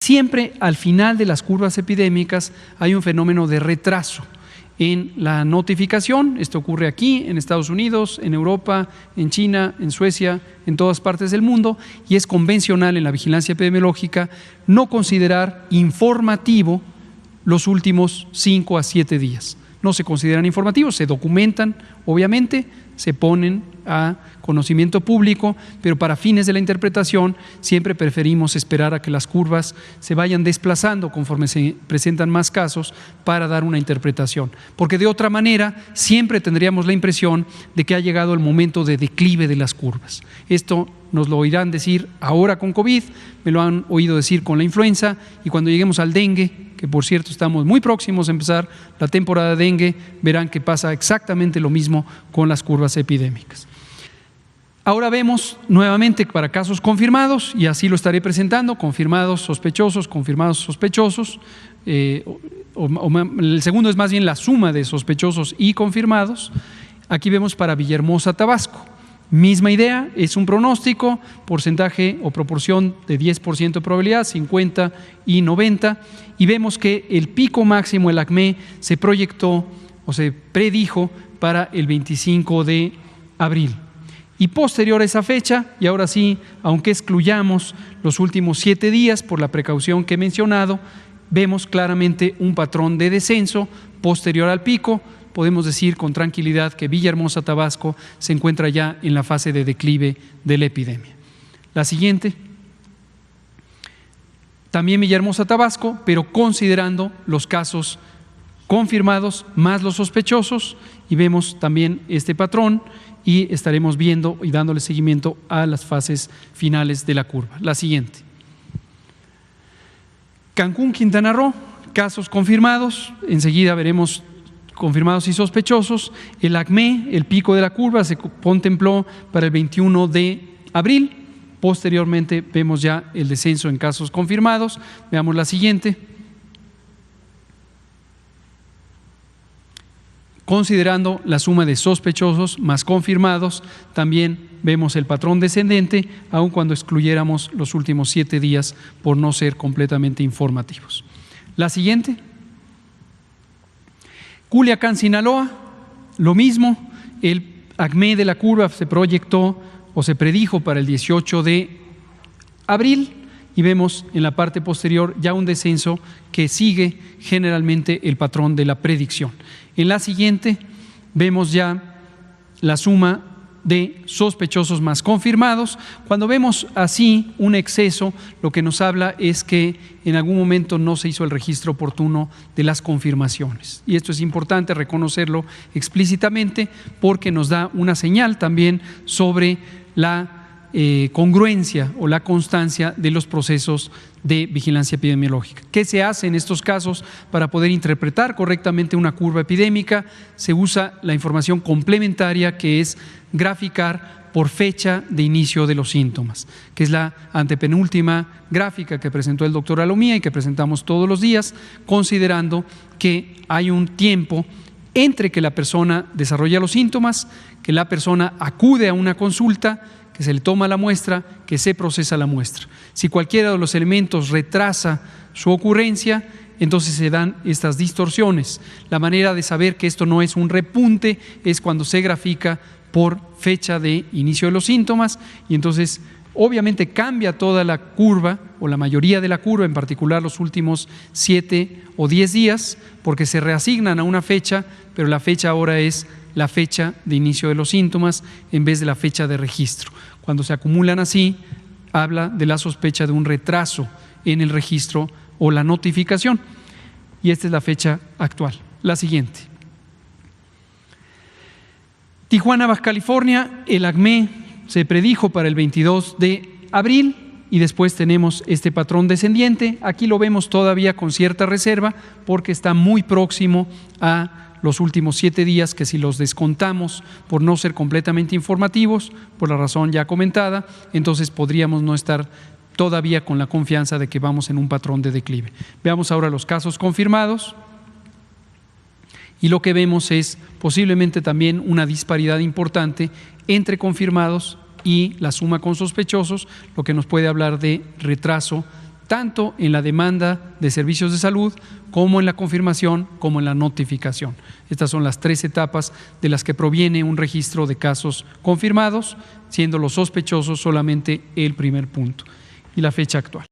Siempre al final de las curvas epidémicas hay un fenómeno de retraso en la notificación. Esto ocurre aquí, en Estados Unidos, en Europa, en China, en Suecia, en todas partes del mundo, y es convencional en la vigilancia epidemiológica no considerar informativo los últimos 5 a 7 días. No se consideran informativos, se documentan, obviamente, se ponen a conocimiento público, pero para fines de la interpretación siempre preferimos esperar a que las curvas se vayan desplazando conforme se presentan más casos para dar una interpretación, porque de otra manera siempre tendríamos la impresión de que ha llegado el momento de declive de las curvas. Esto nos lo oirán decir ahora con COVID, me lo han oído decir con la influenza, y cuando lleguemos al dengue, que por cierto estamos muy próximos a empezar la temporada de dengue, verán que pasa exactamente lo mismo con las curvas epidémicas. Ahora vemos nuevamente para casos confirmados, y así lo estaré presentando, confirmados sospechosos, confirmados sospechosos. El segundo es más bien la suma de sospechosos y confirmados. Aquí vemos para Villahermosa, Tabasco. Misma idea, es un pronóstico, porcentaje o proporción de 10% de probabilidad, 50 y 90, y vemos que el pico máximo, el ACME, se proyectó o se predijo para el 25 de abril. Y posterior a esa fecha, y ahora sí, aunque excluyamos los últimos 7 días por la precaución que he mencionado, vemos claramente un patrón de descenso posterior al pico. Podemos decir con tranquilidad que Villahermosa, Tabasco, se encuentra ya en la fase de declive de la epidemia. La siguiente, también Villahermosa, Tabasco, pero considerando los casos confirmados más los sospechosos, y vemos también este patrón, y estaremos viendo y dándole seguimiento a las fases finales de la curva. La siguiente, Cancún, Quintana Roo, casos confirmados, enseguida veremos confirmados y sospechosos. El ACME, el pico de la curva, se contempló para el 21 de abril. Posteriormente vemos ya el descenso en casos confirmados. Veamos la siguiente. Considerando la suma de sospechosos más confirmados, también vemos el patrón descendente, aun cuando excluyéramos los últimos 7 días por no ser completamente informativos. La siguiente. Culiacán, Sinaloa, lo mismo, el ACME de la curva se proyectó o se predijo para el 18 de abril, y vemos en la parte posterior ya un descenso que sigue generalmente el patrón de la predicción. En la siguiente vemos ya la suma de sospechosos más confirmados. Cuando vemos así un exceso, lo que nos habla es que en algún momento no se hizo el registro oportuno de las confirmaciones, y esto es importante reconocerlo explícitamente porque nos da una señal también sobre la congruencia o la constancia de los procesos de vigilancia epidemiológica. ¿Qué se hace en estos casos para poder interpretar correctamente una curva epidémica? Se usa la información complementaria, que es graficar por fecha de inicio de los síntomas, que es la antepenúltima gráfica que presentó el doctor Alomía y que presentamos todos los días, considerando que hay un tiempo entre que la persona desarrolla los síntomas, que la persona acude a una consulta, que se le toma la muestra, que se procesa la muestra. Si cualquiera de los elementos retrasa su ocurrencia, entonces se dan estas distorsiones. La manera de saber que esto no es un repunte es cuando se grafica por fecha de inicio de los síntomas, y entonces obviamente cambia toda la curva o la mayoría de la curva, en particular los últimos 7 o 10 días, porque se reasignan a una fecha, pero la fecha ahora es la fecha de inicio de los síntomas en vez de la fecha de registro. Cuando se acumulan así, habla de la sospecha de un retraso en el registro o la notificación, y esta es la fecha actual. La siguiente. Tijuana, Baja California, el ACME se predijo para el 22 de abril y después tenemos este patrón descendiente. Aquí lo vemos todavía con cierta reserva porque está muy próximo a los últimos 7 días, que si los descontamos por no ser completamente informativos, por la razón ya comentada, entonces podríamos no estar todavía con la confianza de que vamos en un patrón de declive. Veamos ahora los casos confirmados, y lo que vemos es posiblemente también una disparidad importante entre confirmados y la suma con sospechosos, lo que nos puede hablar de retraso tanto en la demanda de servicios de salud, como en la confirmación, como en la notificación. Estas son las 3 etapas de las que proviene un registro de casos confirmados, siendo los sospechosos solamente el primer punto y la fecha actual.